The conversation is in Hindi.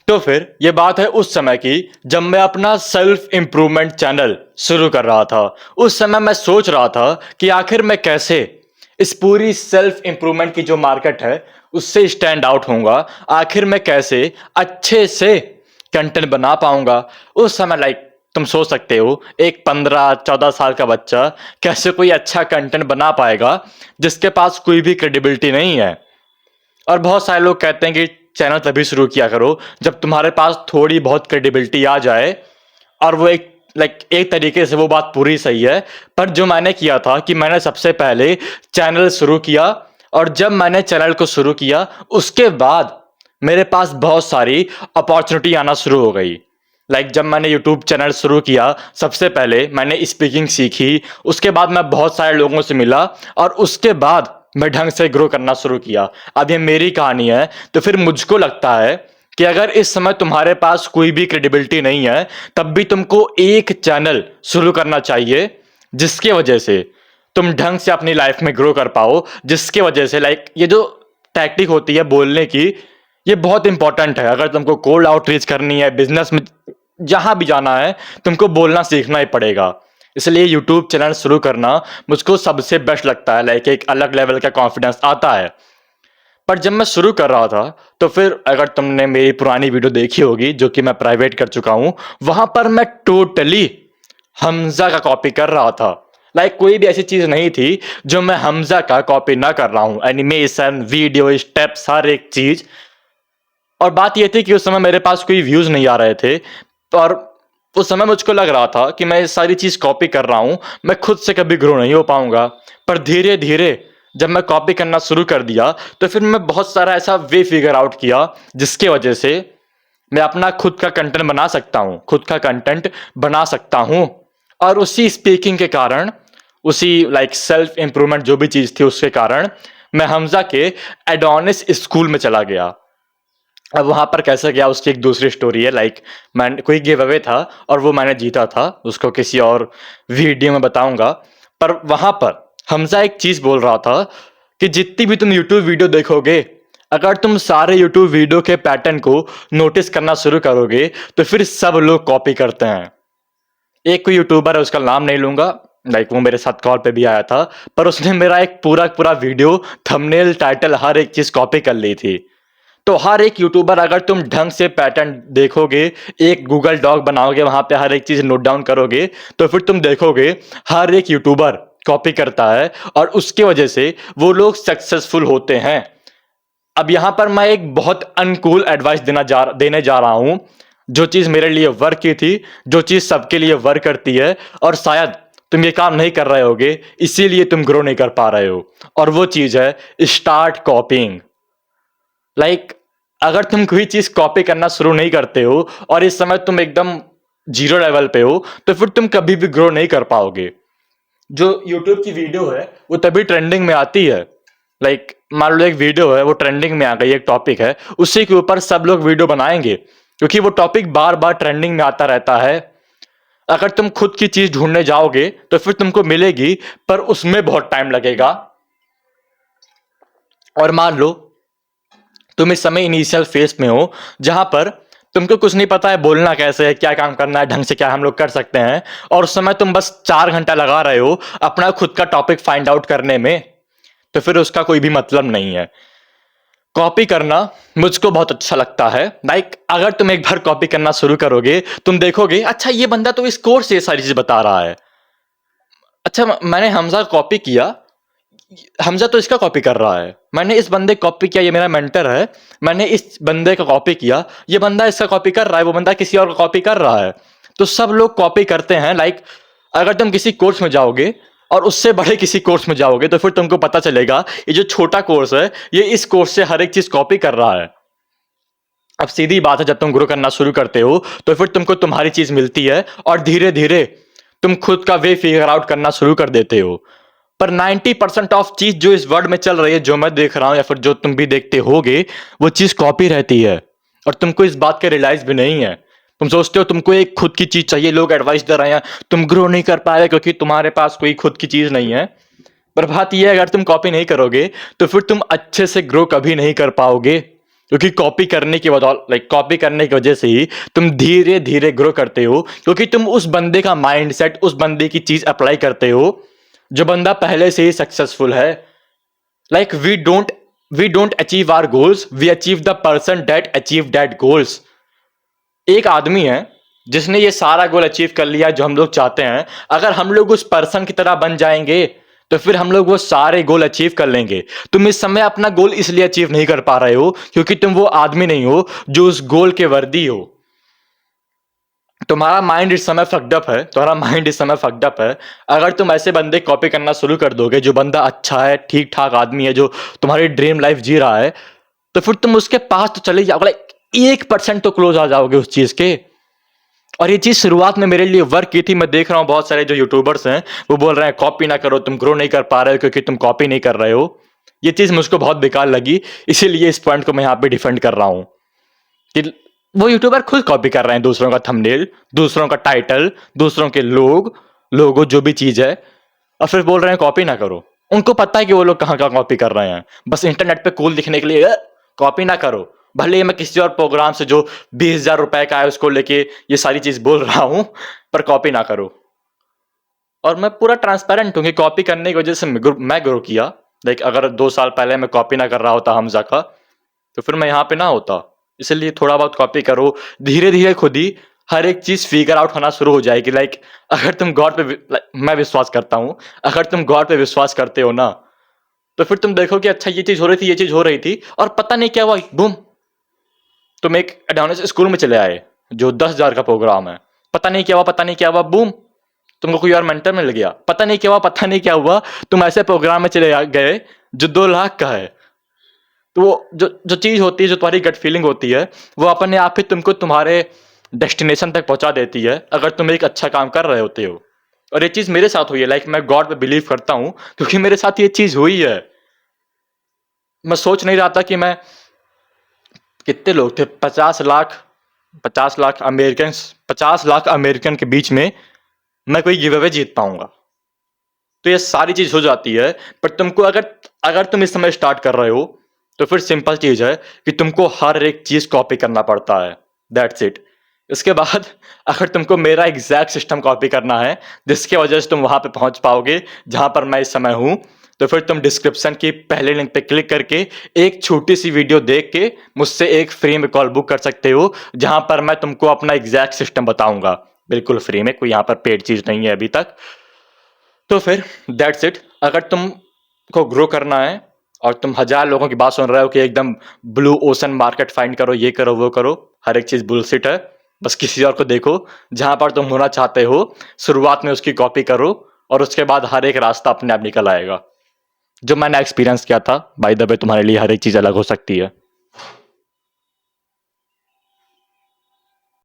तो फिर ये बात है उस समय की जब मैं अपना सेल्फ इम्प्रूवमेंट चैनल शुरू कर रहा था। उस समय मैं सोच रहा था कि आखिर मैं कैसे इस पूरी सेल्फ इम्प्रूवमेंट की जो मार्केट है उससे स्टैंड आउट होऊंगा। आखिर मैं कैसे अच्छे से कंटेंट बना पाऊंगा। उस समय तुम सोच सकते हो एक 15-14 साल का बच्चा कैसे कोई अच्छा कंटेंट बना पाएगा जिसके पास कोई भी क्रेडिबिलिटी नहीं है। और बहुत सारे लोग कहते हैं कि चैनल तभी शुरू किया करो जब तुम्हारे पास थोड़ी बहुत क्रेडिबिलिटी आ जाए। और वो एक तरीके से वो बात पूरी सही है। पर जो मैंने किया था कि मैंने सबसे पहले चैनल शुरू किया, और जब मैंने चैनल को शुरू किया उसके बाद मेरे पास बहुत सारी अपॉर्चुनिटी आना शुरू हो गई। जब मैंने यूट्यूब चैनल शुरू किया सबसे पहले मैंने स्पीकिंग सीखी, उसके बाद मैं बहुत सारे लोगों से मिला और उसके बाद मैं ढंग से ग्रो करना शुरू किया। अब ये मेरी कहानी है। तो फिर मुझको लगता है कि अगर इस समय तुम्हारे पास कोई भी क्रेडिबिलिटी नहीं है तब भी तुमको एक चैनल शुरू करना चाहिए जिसके वजह से तुम ढंग से अपनी लाइफ में ग्रो कर पाओ। जिसके वजह से ये जो टैक्टिक होती है बोलने की, ये बहुत इंपॉर्टेंट है। अगर तुमको कोल्ड आउटरीच करनी है, बिजनेस में जहां भी जाना है, तुमको बोलना सीखना ही पड़ेगा। इसलिए यूट्यूब चैनल शुरू करना मुझको सबसे बेस्ट लगता है। एक अलग लेवल का कॉन्फिडेंस आता है। पर जब मैं शुरू कर रहा था तो फिर अगर तुमने मेरी पुरानी वीडियो देखी होगी जो कि मैं प्राइवेट कर चुका हूं, वहां पर मैं टोटली हमजा का कॉपी कर रहा था। कोई भी ऐसी चीज नहीं थी जो मैं हमजा का कॉपी ना कर रहा हूं। एनिमेशन, वीडियो, स्टेप्स, हर एक चीज। और बात यह थी कि उस समय मेरे पास कोई व्यूज नहीं आ रहे थे। और उस समय मुझको लग रहा था कि मैं ये सारी चीज कॉपी कर रहा हूं, मैं खुद से कभी ग्रो नहीं हो पाऊंगा। पर धीरे धीरे जब मैं कॉपी करना शुरू कर दिया तो फिर मैं बहुत सारा ऐसा वे फिगर आउट किया जिसके वजह से मैं अपना खुद का कंटेंट बना सकता हूं, खुद का कंटेंट बना सकता हूं। और उसी स्पीकिंग के कारण, उसी सेल्फ इंप्रूवमेंट जो भी चीज थी उसके कारण मैं हमजा के एडोनिस स्कूल में चला गया। अब वहां पर कैसे गया उसकी एक दूसरी स्टोरी है। मैं कोई गिव अवे था और वो मैंने जीता था, उसको किसी और वीडियो में बताऊंगा। पर वहां पर हमजा एक चीज बोल रहा था कि जितनी भी तुम यूट्यूब वीडियो देखोगे, अगर तुम सारे यूट्यूब वीडियो के पैटर्न को नोटिस करना शुरू करोगे तो फिर सब लोग कॉपी करते हैं। एक कोई यूट्यूबर है, उसका नाम नहीं लूंगा, वो मेरे साथ कॉल पे भी आया था, पर उसने मेरा एक पूरा पूरा वीडियो, थंबनेल, टाइटल, हर एक चीज कॉपी कर ली थी। तो हर एक यूट्यूबर, अगर तुम ढंग से पैटर्न देखोगे, एक गूगल डॉक बनाओगे, वहां पे हर एक चीज नोट डाउन करोगे, तो फिर तुम देखोगे हर एक यूट्यूबर कॉपी करता है और उसके वजह से वो लोग सक्सेसफुल होते हैं। अब यहां पर मैं एक बहुत अनकूल एडवाइस देने जा रहा हूं। जो चीज मेरे लिए वर्क की थी, जो चीज सबके लिए वर्क करती है, और शायद तुम ये काम नहीं कर रहे होगे इसीलिए तुम ग्रो नहीं कर पा रहे हो, और वो चीज है स्टार्ट कॉपिंग। अगर तुम कोई चीज कॉपी करना शुरू नहीं करते हो और इस समय तुम एकदम जीरो लेवल पे हो तो फिर तुम कभी भी ग्रो नहीं कर पाओगे। जो यूट्यूब की वीडियो है वो तभी ट्रेंडिंग में आती है। मान लो एक वीडियो है, वो ट्रेंडिंग में आ गई, एक टॉपिक है, उसी के ऊपर सब लोग वीडियो बनाएंगे क्योंकि वो टॉपिक बार बार ट्रेंडिंग में आता रहता है। अगर तुम खुद की चीज ढूंढने जाओगे तो फिर तुमको मिलेगी, पर उसमें बहुत टाइम लगेगा। और मान लो तुम इस समय इनिशियल फेस में हो जहां पर तुमको कुछ नहीं पता है बोलना कैसे है, क्या काम करना है, ढंग से क्या हम लोग कर सकते हैं, और उस समय तुम बस 4 घंटा लगा रहे हो अपना खुद का टॉपिक फाइंड आउट करने में, तो फिर उसका कोई भी मतलब नहीं है। कॉपी करना मुझको बहुत अच्छा लगता है। अगर तुम एक बार कॉपी करना शुरू करोगे तुम देखोगे अच्छा ये बंदा तो इस कोर्स से ये सारी चीज बता रहा है, अच्छा मैंने हमजा कॉपी किया, हमजा तो इसका कॉपी कर रहा है, मैंने इस बंदे कॉपी किया, ये मेरा मेंटर है, मैंने इस बंदे का कॉपी किया, ये बंदा इसका कॉपी कर रहा है, वो बंदा किसी और का कॉपी कर रहा है। तो सब लोग कॉपी करते हैं। अगर तुम किसी कोर्स में जाओगे और उससे बड़े किसी कोर्स में जाओगे तो फिर तुमको पता चलेगा ये जो छोटा कोर्स है ये इस कोर्स से हर एक चीज कॉपी कर रहा है। अब सीधी बात है, जब तुम ग्रो करना शुरू करते हो तो फिर तुमको तुम्हारी चीज मिलती है और धीरे धीरे तुम खुद का वे फिगर आउट करना शुरू कर देते हो। पर 90% ऑफ चीज जो इस वर्ल्ड में चल रही है, जो मैं देख रहा हूं या फिर जो तुम भी देखते होगे, वो चीज कॉपी रहती है और तुमको इस बात का रियलाइज भी नहीं है। तुम सोचते हो तुमको एक खुद की चीज चाहिए, लोग एडवाइस दे रहे हैं, तुम ग्रो नहीं कर पाए क्योंकि तुम्हारे पास कोई खुद की चीज नहीं है। पर बात यह है अगर तुम कॉपी नहीं करोगे तो फिर तुम अच्छे से ग्रो कभी नहीं कर पाओगे। क्योंकि कॉपी करने की वजह कॉपी करने की वजह से ही तुम धीरे धीरे ग्रो करते हो, क्योंकि तुम उस बंदे का माइंडसेट, उस बंदे की चीज अप्लाई करते हो जो बंदा पहले से ही सक्सेसफुल है। We don't achieve our goals, we achieve the person that achieve that goals. एक आदमी है जिसने ये सारा गोल अचीव कर लिया जो हम लोग चाहते हैं। अगर हम लोग उस पर्सन की तरह बन जाएंगे तो फिर हम लोग वो सारे गोल अचीव कर लेंगे। तुम इस समय अपना गोल इसलिए अचीव नहीं कर पा रहे हो क्योंकि तुम वो आदमी नहीं हो जो उस गोल के वर्दी हो। तुम्हारा माइंड इस समय फकडअप है, तुम्हारा माइंड इस समय फकडअप है। अगर तुम ऐसे बंदे कॉपी करना शुरू कर दोगे, जो बंदा अच्छा है, ठीक ठाक आदमी है, जो तुम्हारी ड्रीम लाइफ जी रहा है, तो फिर तुम उसके पास तो चले जाओगे, 1% तो क्लोज आ जाओगे उस चीज के। और ये चीज शुरुआत में मेरे लिए वर्क की थी। मैं देख रहा हूं बहुत सारे जो यूट्यूबर्स हैं वो बोल रहे हैं कॉपी ना करो, तुम ग्रो नहीं कर पा रहे हो क्योंकि तुम कॉपी नहीं कर रहे हो। ये चीज मुझको बहुत बेकार लगी, इसीलिए इस पॉइंट को मैं यहाँ पे डिफेंड कर रहा हूं कि वो यूट्यूबर खुद कॉपी कर रहे हैं दूसरों का थंबनेल, दूसरों का टाइटल, दूसरों के लोगो जो भी चीज है, और फिर बोल रहे हैं कॉपी ना करो। उनको पता है कि वो लोग कहाँ का कॉपी कर रहे हैं, बस इंटरनेट पे कूल दिखने के लिए कॉपी ना करो। भले ही मैं किसी और प्रोग्राम से जो 20,000 रुपए का है उसको लेके ये सारी चीज बोल रहा हूं, पर कॉपी ना करो। और मैं पूरा ट्रांसपेरेंट हूं कि कॉपी करने की वजह से मैं ग्रो किया। अगर 2 साल पहले मैं कॉपी ना कर रहा होता हमजा का, तो फिर मैं यहाँ पे ना होता। इसलिए थोड़ा बहुत कॉपी करो, धीरे धीरे खुद ही हर एक चीज फिगर आउट होना शुरू हो जाएगी। अगर तुम गॉड पे मैं विश्वास करता हूं, अगर तुम गॉड पे विश्वास करते हो ना, तो फिर तुम देखो कि अच्छा ये चीज हो रही थी, ये चीज हो रही थी, और पता नहीं क्या हुआ, बूम, तुम एक एडवांस स्कूल में चले आए जो 10,000 का प्रोग्राम है। पता नहीं क्या हुआ, पता नहीं क्या हुआ, बूम, तुमको कोई और मेंटर मिल गया। पता नहीं क्या हुआ, पता नहीं क्या हुआ, तुम ऐसे प्रोग्राम में चले गए जो 2 लाख का है। तो वो जो जो चीज होती है, जो तुम्हारी गट फीलिंग होती है, वो अपने आप ही तुमको तुम्हारे डेस्टिनेशन तक पहुंचा देती है अगर तुम एक अच्छा काम कर रहे होते हो। और ये चीज मेरे साथ हुई है। मैं गॉड पे बिलीव करता हूं क्योंकि मेरे साथ ये चीज हुई है। मैं सोच नहीं रहा था कि मैं, कितने लोग थे, 50 लाख अमेरिकन, 50 लाख अमेरिकन के बीच में मैं कोई गिव अवे जीत पाऊंगा। तो ये सारी चीज हो जाती है। पर तुमको अगर अगर तुम इस समय स्टार्ट कर रहे हो तो फिर सिंपल चीज है कि तुमको हर एक चीज कॉपी करना पड़ता है, दैट्स इट। इसके बाद अगर तुमको मेरा एग्जैक्ट सिस्टम कॉपी करना है जिसके वजह से तुम वहां पे पहुंच पाओगे जहां पर मैं इस समय हूं, तो फिर तुम डिस्क्रिप्शन की पहले लिंक पे क्लिक करके एक छोटी सी वीडियो देख के मुझसे एक फ्री में कॉल बुक कर सकते हो, जहां पर मैं तुमको अपना एग्जैक्ट सिस्टम बताऊंगा, बिल्कुल फ्री में, कोई यहाँ पर पेड चीज नहीं है अभी तक। तो फिर दैट्स इट। अगर तुमको ग्रो करना है और तुम 1,000 लोगों की बात सुन रहे हो कि एकदम ब्लू ओशन मार्केट फाइंड करो, ये करो, वो करो, हर एक चीज बुलशिट है। बस किसी और को देखो जहां पर तुम होना चाहते हो, शुरुआत में उसकी कॉपी करो, और उसके बाद हर एक रास्ता अपने आप निकल आएगा। जो मैंने एक्सपीरियंस किया था, बाय द वे तुम्हारे लिए हर एक चीज अलग हो सकती है।